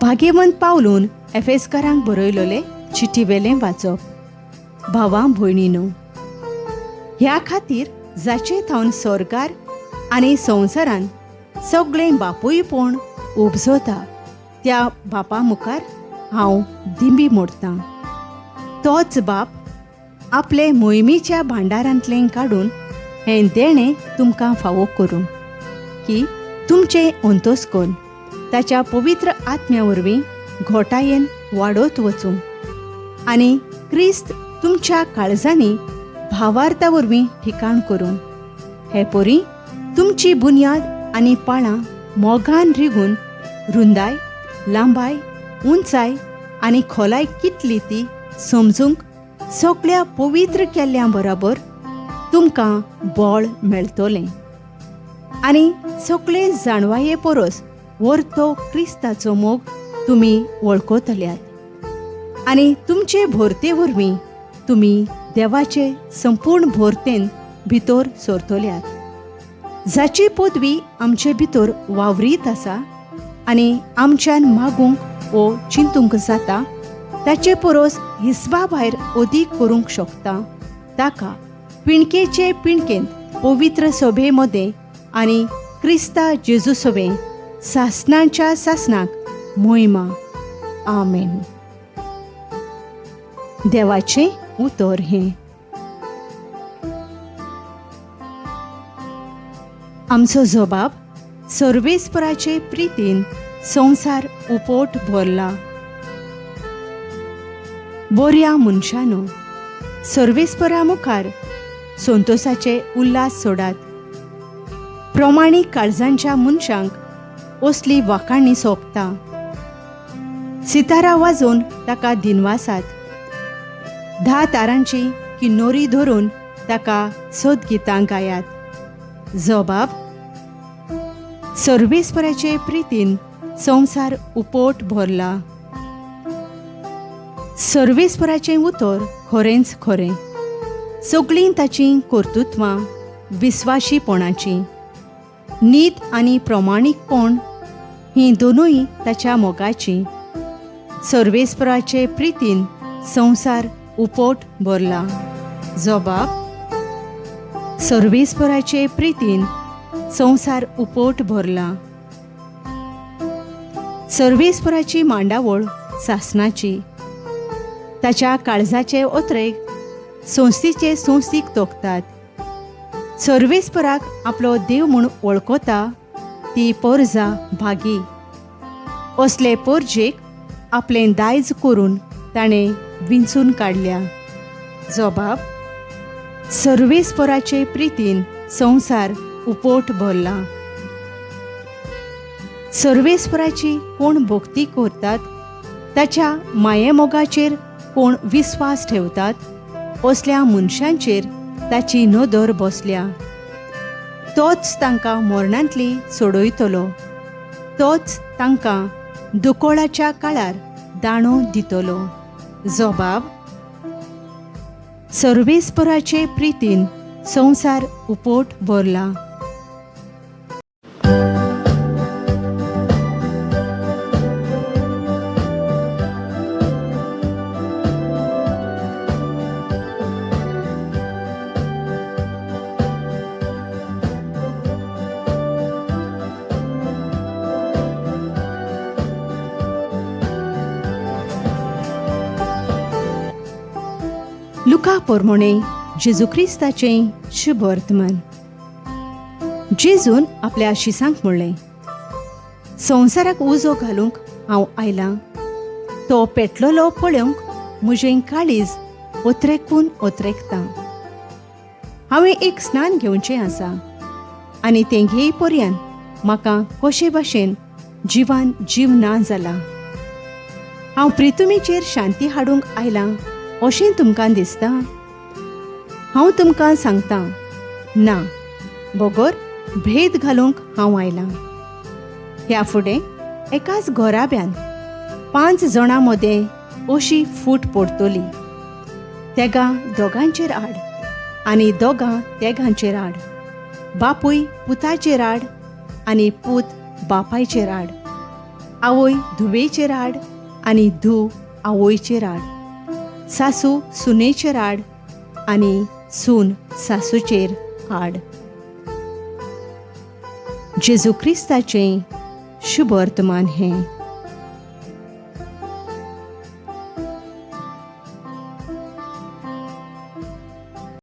भाग्यवंत पावलून एफेसकारांक बरयलोले चिठ्ठीवेलें वाचप. भावां भयणीनो, ह्या खातीर जाचे थावन सरकार आनी संवसारान सगळें बापूयपण उपजता त्या बापा मुखार हांव दिंबी मोडटां. तोच बाप आपले मोहिमेच्या भांडारांतलें काडून हें देणें तुमकां फावो करूं की तुमचें अंतस्कन ताच्या पवित्र आत्म्या वरवीं घोटायेन वाडत वचूं आनी क्रिस्त तुमच्या काळजांनी भावार्था वरवीं ठिकाण करूं. हे परी तुमची बुन्याद आनी पाळां मोगान रिगून रुंदाय, लांबाय, उंचाय आनी खोलाय कितली ती समजूंक सगळ्या पवित्र केल्ल्या बराबर तुमकां बळ मेळटलें आनी सगळे जाणवाये परस व्हरतो क्रिस्ताचो मोग तुमी वळखतल्यात आनी तुमचे भोरते वरवीं तुमी देवाचे संपूर्ण भोरतेन भितर सरतल्यात, जाची पदवी आमचे भितर वावरीत आसा आनी आमच्यान मागूंक वो चिंतूंक जाता ताचे परस हिसबा भायर अदीक करूंक शकता. ताका पिणकेचे पिणकेंत पवित्र सभे मदें आनी क्रिस्ता जेजू सभें सासणांच्या सासणाक महिमा. आमेन. देवाचें उतर हें. आमचो जबाब सर्वेस्पराचे प्रितीन संवसार उपोट भरला. बऱ्या मनशानो, सर्वेस्परा मुखार संतोषाचे उल्हास सोडात. प्रमाणीक काळजांच्या मनशांक असली वाखाणणी सोंपता. सितारा वाजोवन ताका दिनवासात. 10 तारांची किन्नोरी धरून ताका सदगितां गायात. जबाब सर्वेस्पराचे प्रितीन संवसार उपोट भरला. सर्वेस्पराचें उतर खरेंच खरें. सगळीं ताचीं कर्तुत्वां विस्वाशीपणाचीं. नीत आनी प्रमाणीकपण हीं दोनूय ताच्या मोगाचीं. सर्वेस्पराचे प्रितीन संवसार उपोट भरला. जबाब सर्वेस्पराचे प्रितीन संवसार उपोट भरला. सर्वेस्पराची मांडावळ सासणाची. ताच्या काळजाचे ओत्रेक संस्थीचे संस्थीक तोखतात. सर्वेस्पराक आपलो देव म्हूण वळखता ती परजा भागी. असले परजेक आपलें दायज करून ताणें विंचून काडल्या. जबाब सर्वेस्पराचे प्रितीन संवसार उपोट भरला. सर्वेस्पराची कोण भक्ती करतात, ताच्या मायेमोगाचेर कोण विस्वास ठेवतात, असल्या मनशांचेर ताची नदर बसल्या. तोच तांकां मरणांतली सोडयतलो. तोच तांकां दुकोळाच्या काळार दाणो दितलो. जबाब सर्वेस्पराचे प्रितीन संवसार उपोट भरला. लुका पोरमोणे जेजू क्रिस्ताचें शुभ वर्तमान. जेजून आपल्या शिसांक म्हणलें, संवसाराक उजो घालूंक हांव आयलां. तो पेटलोलो पळोवंक म्हजें काळीज ओत्रेकून ओत्रेकता. हांवें एक स्नान घेवचें आसा आनी तें घेय पर्यंत म्हाका कशे भाशेन जिवान जीव ना जाला. हांव प्रितुमेचेर शांती हाडूंक आयलां अशें तुमकां दिसता? हांव तुमकां सांगतां, ना, बोगोर भेद घालूंक हांव आयलां. ह्या फुडें एकाच घोराब्यान 5 जाणां मदें अशी फूट पडटली. तेगा दोगांचेर आड आनी दोगां तेगांचेर आड. बापूय पुताचेर राड आनी पूत बापायचेर राड. आवय धुवेचेर राड आनी धूव आवयचेर राड. सासू सुनेचेर राड आनी सून सासूचेर हाड. जेजू क्रिस्ताचें शुभ वर्तमान हें.